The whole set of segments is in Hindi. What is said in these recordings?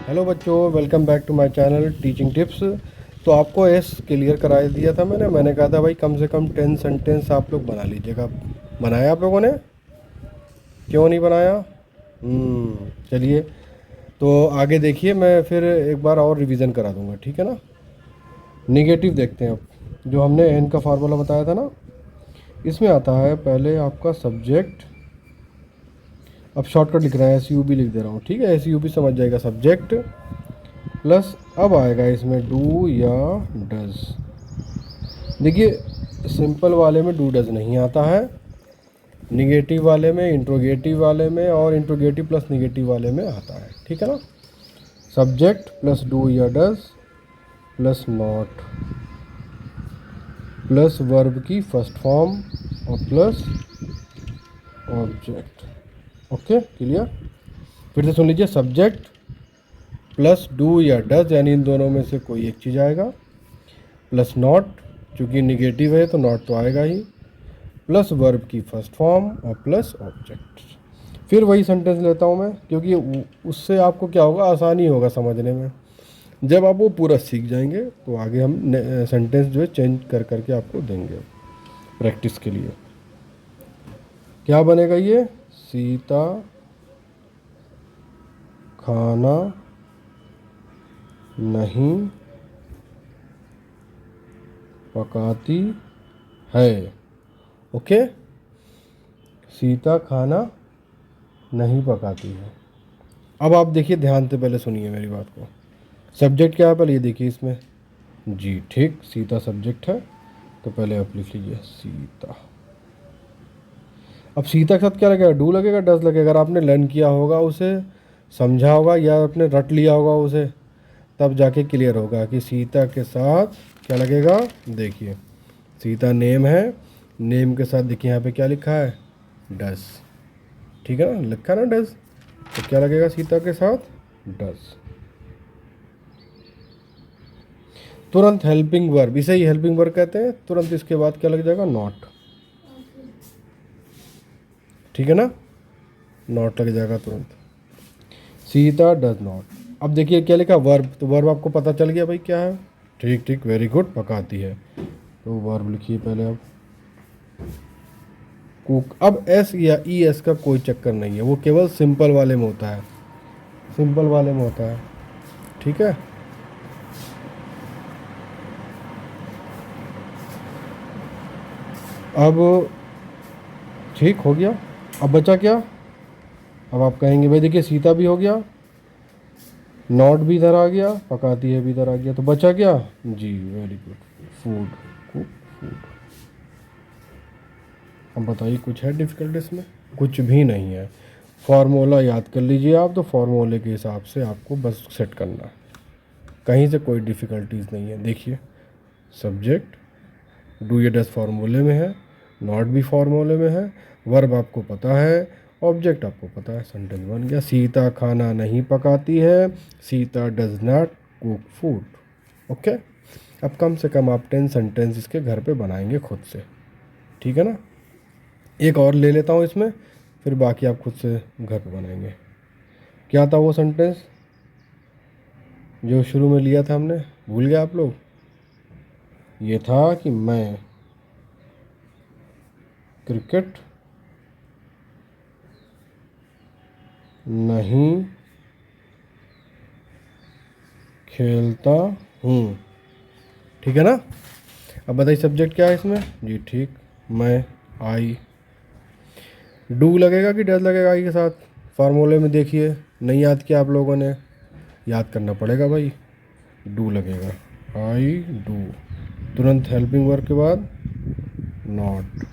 हेलो बच्चों, welcome back to my channel teaching tips. तो आपको एस क्लियर करा दिया था मैंने कहा था भाई कम से कम 10 सेंटेंस आप लोग बना लीजिएगा। बनाया आप लोगों ने? क्यों नहीं बनाया? चलिए, तो आगे देखिए, मैं फिर एक बार और रिवीजन करा दूंगा, ठीक है ना। निगेटिव देखते हैं अब। जो हमने एन का फार्मूला बताया था ना, इसमें आता है पहले आपका सब्जेक्ट। अब शॉर्टकट लिख रहा है, एस यू बी लिख दे रहा हूँ, ठीक है। एस यू बी समझ जाएगा, सब्जेक्ट प्लस अब आएगा इसमें डू या डज। देखिए, सिंपल वाले में डू डज नहीं आता है, निगेटिव वाले में, इंट्रोगेटिव वाले में और इंट्रोगेटिव प्लस निगेटिव वाले में आता है, ठीक है ना। सब्जेक्ट प्लस डू या does plus not plus verb की फर्स्ट फॉर्म और प्लस ऑब्जेक्ट। Okay, clear. फिर से सुन लीजिए, सब्जेक्ट प्लस डू या डज यानी इन दोनों में से कोई एक चीज़ आएगा, प्लस नॉट, चूँकि निगेटिव है तो नॉट तो आएगा ही, प्लस वर्ब की फर्स्ट फॉर्म और प्लस ऑब्जेक्ट। फिर वही सेंटेंस लेता हूँ मैं, क्योंकि उससे आपको क्या होगा, आसानी होगा समझने में। जब आप वो पूरा सीख जाएंगे तो आगे हम सेंटेंस जो है चेंज कर करके आपको देंगे प्रैक्टिस के लिए। क्या बनेगा ये? सीता खाना नहीं पकाती है। ओके, सीता खाना नहीं पकाती है। अब आप देखिए, ध्यान से पहले सुनिए मेरी बात को। सब्जेक्ट क्या है पहले ये देखिए इसमें। जी ठीक, सीता सब्जेक्ट है, तो पहले आप लिख लीजिए सीता। अब सीता के साथ क्या लगेगा? डू लगेगा, डज लगेगा। अगर आपने लर्न किया होगा उसे, समझा होगा या आपने रट लिया होगा उसे, तब जाके क्लियर होगा कि सीता के साथ क्या लगेगा। देखिए, सीता नेम है, नेम के साथ देखिए यहाँ पे क्या लिखा है, डज। ठीक है ना, लिखा ना डज, तो क्या लगेगा सीता के साथ? डज। तुरंत हेल्पिंग वर्ब, इसे ही हेल्पिंग वर्ब कहते हैं। तुरंत इसके बाद क्या लग जाएगा? नॉट। ठीक है ना, नॉट लग जाएगा तुरंत। Sita does not. अब देखिए क्या लिखा, वर्ब, तो वर्ब आपको पता चल गया भाई क्या है। ठीक ठीक, वेरी गुड, पकाती है। तो वर्ब लिखिए पहले अब, कुक। अब एस या ई एस का कोई चक्कर नहीं है, वो केवल सिंपल वाले में होता है, सिंपल वाले में होता है, ठीक है। अब ठीक हो गया। अब बचा क्या? अब आप कहेंगे भाई देखिए सीता भी हो गया, नॉट भी इधर आ गया, पकाती है भी इधर आ गया, तो बचा क्या? जी very good, food, cook food. अब बताइए कुछ है डिफ़िकल्ट इसमें? कुछ भी नहीं है। फार्मूला याद कर लीजिए आप, तो फार्मूले के हिसाब से आपको बस सेट करना है, कहीं से कोई डिफ़िकल्टीज नहीं है। देखिए, सब्जेक्ट डू या डज फार्मूले में है, नॉट भी फार्मूले में है, वर्ब आपको पता है, ऑब्जेक्ट आपको पता है, सेंटेंस बन गया। सीता खाना नहीं पकाती है, Sita does not cook food. Okay, अब कम से कम आप 10 सेंटेंस इसके घर पे बनाएंगे खुद से, ठीक है ना। एक और ले लेता हूँ इसमें, फिर बाकी आप खुद से घर पे बनाएंगे। क्या था वो सेंटेंस जो शुरू में लिया था हमने, भूल गया आप लोग? ये था कि मैं क्रिकेट नहीं खेलता हूँ, ठीक है ना। अब बताइए सब्जेक्ट क्या है इसमें? जी ठीक, मैं, आई। डू लगेगा कि डज लगेगा आई के साथ? फार्मूले में देखिए, नहीं याद किया आप लोगों ने, याद करना पड़ेगा भाई। डू लगेगा, आई डू, तुरंत हेल्पिंग वर्ब के बाद नॉट।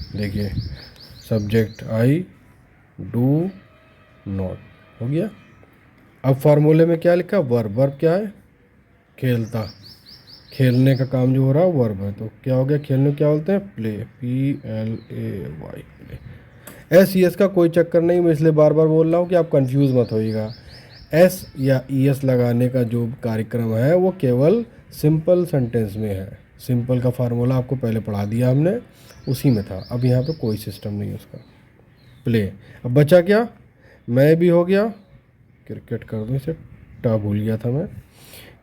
देखिए, सब्जेक्ट आई, डू, नॉट, हो गया। अब फार्मूले में क्या लिखा? वर्ब, वर्ब क्या है? खेलता, खेलने का काम जो हो रहा है वर्ब है, तो क्या हो गया? खेलने को क्या बोलते हैं? Play, PLAY, play. S E S का कोई चक्कर नहीं, मैं इसलिए बार बार बोल रहा हूँ कि आप कंफ्यूज मत होइएगा। एस या ई एस लगाने का जो कार्यक्रम है वो केवल सिंपल सेंटेंस में है। सिंपल का फार्मूला आपको पहले पढ़ा दिया हमने, उसी में था। अब यहाँ पे कोई सिस्टम नहीं है उसका। प्ले, अब बचा क्या? मैं भी हो गया, क्रिकेट कर दूँ इसे भूल गया था मैं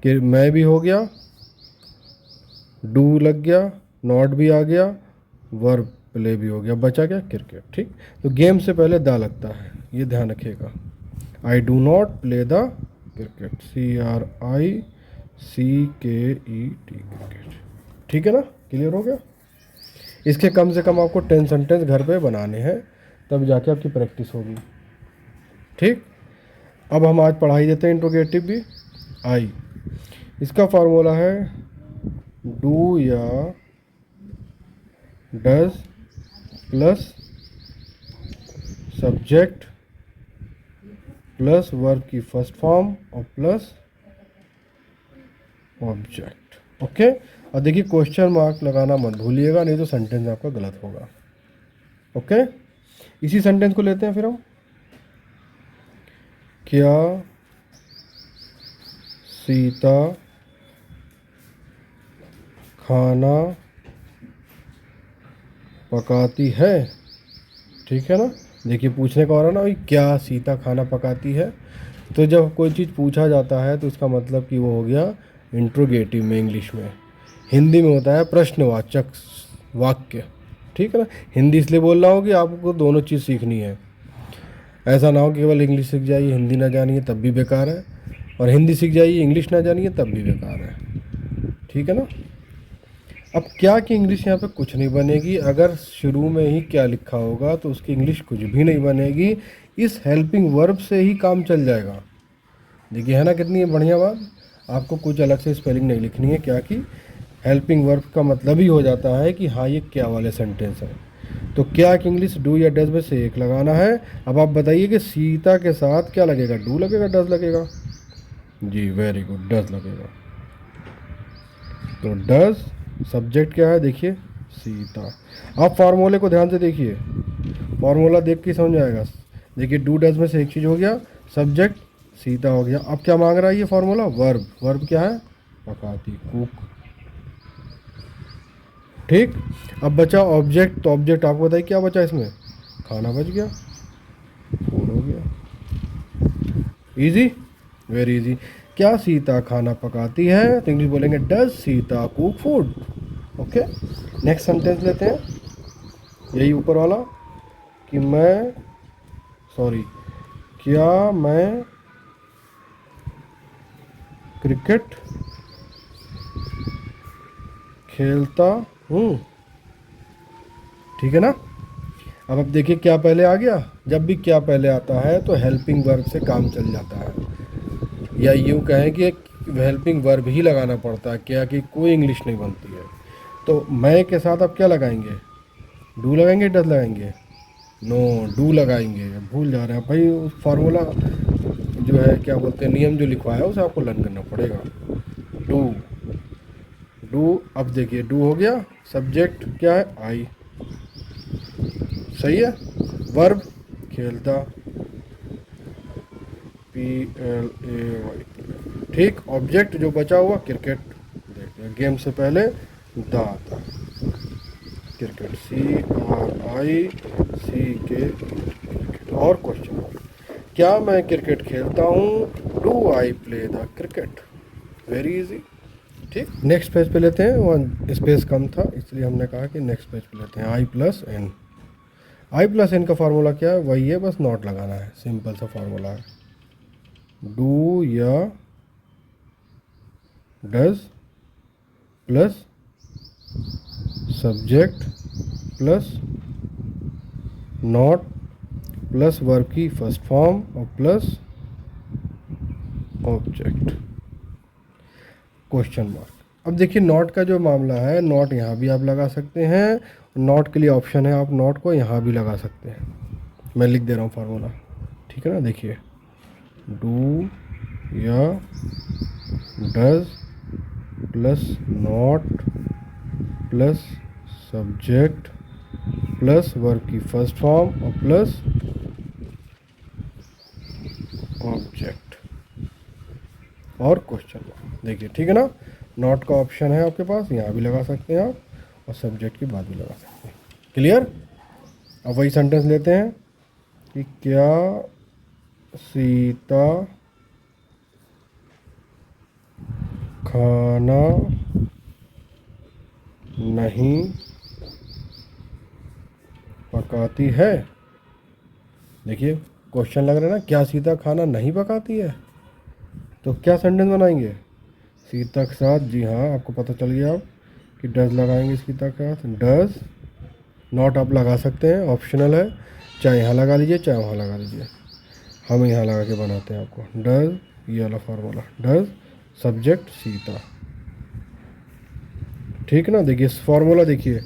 कि मैं भी हो गया, डू लग गया, नॉट भी आ गया, वर्ब प्ले भी हो गया, बचा क्या क्रिकेट। ठीक, तो गेम से पहले दा लगता है, ये ध्यान रखिएगा। I do not play the cricket, CRICKET cricket. ठीक है ना, क्लियर हो गया। इसके कम से कम आपको 10 सेंटेंस घर पे बनाने हैं, तब जाके आपकी प्रैक्टिस होगी। ठीक, अब हम आज पढ़ाई देते हैं इंट्रोगेटिव भी। आई, इसका फार्मूला है डू या does plus subject plus verb की फर्स्ट फॉर्म और प्लस ऑब्जेक्ट। ओके, और देखिए क्वेश्चन मार्क लगाना मत भूलिएगा, नहीं तो सेंटेंस आपका गलत होगा। ओके, इसी सेंटेंस को लेते हैं फिर हम। क्या सीता खाना पकाती है। ठीक है ना, देखिए पूछने का हो रहा ना भाई, क्या सीता खाना पकाती है। तो जब कोई चीज़ पूछा जाता है तो इसका मतलब कि वो हो गया इंट्रोगेटिव में, इंग्लिश में। हिंदी में होता है प्रश्नवाचक वाक्य। ठीक है ना, हिंदी इसलिए बोल रहा हूँ कि आपको दोनों चीज़ सीखनी है। ऐसा ना हो कि केवल इंग्लिश सीख जाइए, हिंदी ना जानिए तब भी बेकार है, और हिंदी सीख जाइए इंग्लिश ना जानिए तब भी बेकार है। ठीक है ना। अब क्या कि इंग्लिश यहाँ पे कुछ नहीं बनेगी, अगर शुरू में ही क्या लिखा होगा तो उसकी इंग्लिश कुछ भी नहीं बनेगी। इस हेल्पिंग वर्ब से ही काम चल जाएगा। देखिए है ना कितनी बढ़िया बात। आपको कुछ अलग से स्पेलिंग नहीं लिखनी है, क्या कि हेल्पिंग वर्ब का मतलब ही हो जाता है कि हाँ ये क्या वाले सेंटेंस है। तो क्या कि इंग्लिश डू या डज में से एक लगाना है। अब आप बताइए कि सीता के साथ क्या लगेगा, डू लगेगा डज लगेगा। जी वेरी गुड, डज लगेगा। तो डज, सब्जेक्ट क्या है देखिए सीता। आप फार्मूले को ध्यान से देखिए, फार्मूला देख के समझ आएगा। देखिए डू डज में से एक चीज़ हो गया, सब्जेक्ट सीता हो गया। अब क्या मांग रहा है ये फार्मूला, वर्ब। वर्ब क्या है, पकाती, कुक। ठीक, अब बचा ऑब्जेक्ट। तो ऑब्जेक्ट आपको बताइए क्या बचा इसमें, खाना बच गया, फूड हो गया। Easy, very easy. क्या सीता खाना पकाती है, तो इंग्लिश बोलेंगे does Sita cook food. Okay, next sentence लेते हैं, यही ऊपर वाला कि मैं, सॉरी, क्या मैं क्रिकेट खेलता हूँ। ठीक है ना। अब देखिए क्या पहले आ गया, जब भी क्या पहले आता है तो हेल्पिंग वर्ब से काम चल जाता है, या यूँ कहें कि एक हेल्पिंग वर्ब ही लगाना पड़ता है, क्या कि कोई इंग्लिश नहीं बनती है। तो मैं के साथ आप क्या लगाएंगे, डू लगाएंगे डज लगाएंगे, नो डू लगाएंगे। भूल जा रहे हैं भाई, उस फार्मूला जो है क्या बोलते हैं, नियम जो लिखवाया है उसे आपको लर्न करना पड़ेगा। Do, do. अब देखिए डू हो गया, सब्जेक्ट क्या है आई, सही है। वर्ब खेलता, PLAY। ठीक, ऑब्जेक्ट जो बचा हुआ क्रिकेट। देखिए गेम से पहले द आता है, क्रिकेट, CRICK। और क्वेश्चन, क्या मैं क्रिकेट खेलता हूँ, do I play the cricket. Very easy. ठीक, नेक्स्ट पेज पे लेते हैं, वहाँ स्पेस कम था इसलिए हमने कहा कि नेक्स्ट पेज पे लेते हैं। आई प्लस एन, आई प्लस एन का फार्मूला क्या है, वही है, बस नॉट लगाना है, सिंपल सा फार्मूला है। डू या does plus subject plus not plus verb की फर्स्ट फॉर्म और प्लस ऑब्जेक्ट, क्वेश्चन मार्क। अब देखिए नॉट का जो मामला है, नॉट यहाँ भी आप लगा सकते हैं, नॉट के लिए ऑप्शन है, आप नॉट को यहाँ भी लगा सकते हैं। मैं लिख दे रहा हूँ फार्मूला, ठीक है ना। देखिए डू या does plus not plus subject plus verb की फर्स्ट फॉर्म और प्लस ऑब्जेक्ट और क्वेश्चन मार्क। देखिए ठीक है ना, नॉट का ऑप्शन है आपके पास, यहाँ भी लगा सकते हैं आप, और सब्जेक्ट के बाद भी लगा सकते हैं। क्लियर। अब वही सेंटेंस लेते हैं कि क्या सीता खाना नहीं पकाती है। देखिए क्वेश्चन लग रहा है ना, क्या सीता खाना नहीं पकाती है? तो क्या सेंटेंस बनाएंगे? सीता के साथ, जी हाँ आपको पता चल गया अब कि डज लगाएंगे सीता के साथ। डज नॉट आप लगा सकते हैं, ऑप्शनल है, चाहे यहाँ लगा लीजिए चाहे वहाँ लगा लीजिए। हम यहाँ लगा के बनाते हैं आपको। डज, ये वाला फार्मूला, डज सब्जेक्ट सीता, ठीक ना। देखिए फार्मूला देखिए,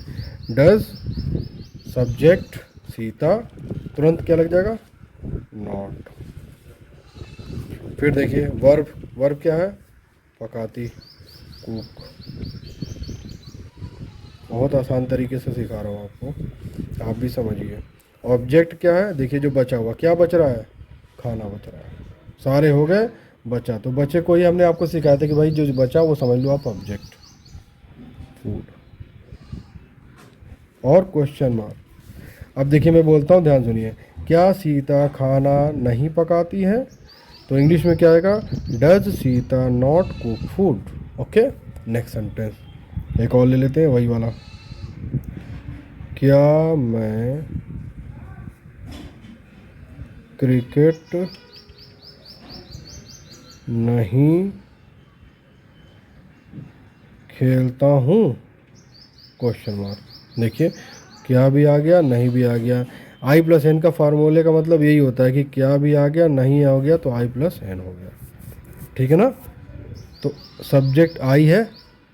डज सब्जेक्ट सीता, तुरंत क्या लग जाएगा? नॉट। फिर देखिए वर्ब, वर्ब क्या है? पकाती, कुक। बहुत आसान तरीके से सिखा रहा हूँ आपको, आप भी समझिए। ऑब्जेक्ट क्या है? देखिए जो बचा हुआ, क्या बच रहा है? खाना बच रहा है। सारे हो गए, बचा तो बचे कोई, हमने आपको सिखाया था कि भाई जो बचा वो समझ लो आप ऑब्जेक्ट, फूड। और क्वेश्चन मार्क। अब देखिए मैं बोलता हूँ, ध्यान सुनिए। क्या सीता खाना नहीं पकाती है? तो इंग्लिश में क्या आएगा? Does Sita not cook food. Okay, next sentence एक और ले लेते हैं, वही वाला। क्या मैं क्रिकेट नहीं खेलता हूँ? Question mark. देखिए क्या भी आ गया, नहीं भी आ गया। आई प्लस एन का फार्मूले का मतलब यही होता है कि क्या भी आ गया, नहीं आ गया तो आई प्लस एन हो गया, ठीक है ना। तो सब्जेक्ट आई है,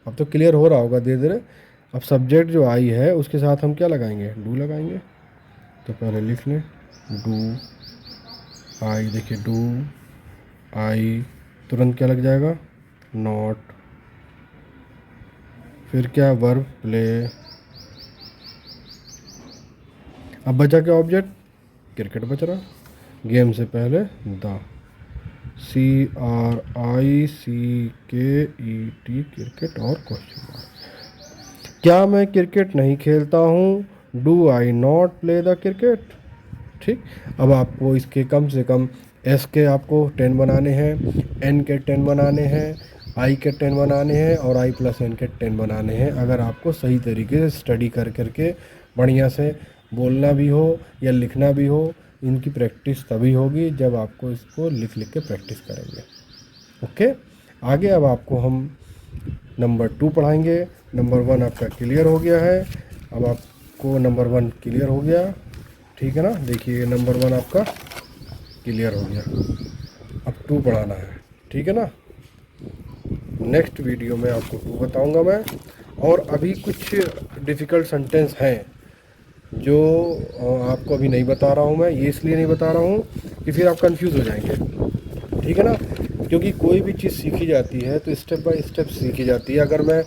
अब तो क्लियर हो रहा होगा धीरे धीरे। अब सब्जेक्ट जो आई है उसके साथ हम क्या लगाएंगे? डू लगाएंगे। तो पहले लिख लें डू आई। देखिए डू आई, तुरंत क्या लग जाएगा? नॉट। फिर क्या? Verb play. अब बचा क्या ऑब्जेक्ट? क्रिकेट बच रहा, गेम से पहले द, CRICKET, क्रिकेट और क्वेश्चन मार्क। क्या मैं क्रिकेट नहीं खेलता हूँ? Do I not play the cricket. ठीक, अब आपको इसके कम से कम एस के आपको 10 बनाने हैं, एन के 10 बनाने हैं, आई के 10 बनाने हैं और आई प्लस एन के 10 बनाने हैं। अगर आपको सही तरीके से स्टडी कर करके बढ़िया से बोलना भी हो या लिखना भी हो, इनकी प्रैक्टिस तभी होगी जब आपको इसको लिख लिख के प्रैक्टिस करेंगे। ओके, आगे अब आपको हम नंबर 2 पढ़ाएंगे। नंबर 1 आपका क्लियर हो गया है, अब आपको नंबर 1 क्लियर हो गया, ठीक है ना। देखिए नंबर 1 आपका क्लियर हो गया, अब 2 पढ़ाना है, ठीक है ना। नेक्स्ट वीडियो में आपको 2 बताऊंगा मैं। और अभी कुछ डिफ़िकल्ट सेंटेंस हैं जो आपको अभी नहीं बता रहा हूँ मैं। ये इसलिए नहीं बता रहा हूँ कि फिर आप कंफ्यूज हो जाएंगे, ठीक है ना। क्योंकि कोई भी चीज़ सीखी जाती है तो स्टेप बाय स्टेप सीखी जाती है। अगर मैं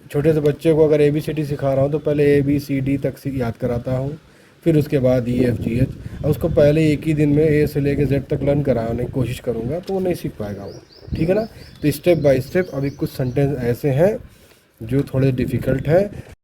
छोटे से बच्चे को अगर ABCD सिखा रहा हूँ तो पहले ABCD तक याद कराता हूँ, फिर उसके बाद EFGH। और उसको पहले एक ही दिन में A से लेकर Z तक लर्न कराने की कोशिश करूँगा तो वो नहीं सीख पाएगा वो, ठीक है ना। तो स्टेप बाय स्टेप अभी कुछ सेंटेंस ऐसे हैं जो थोड़े डिफ़िकल्ट है।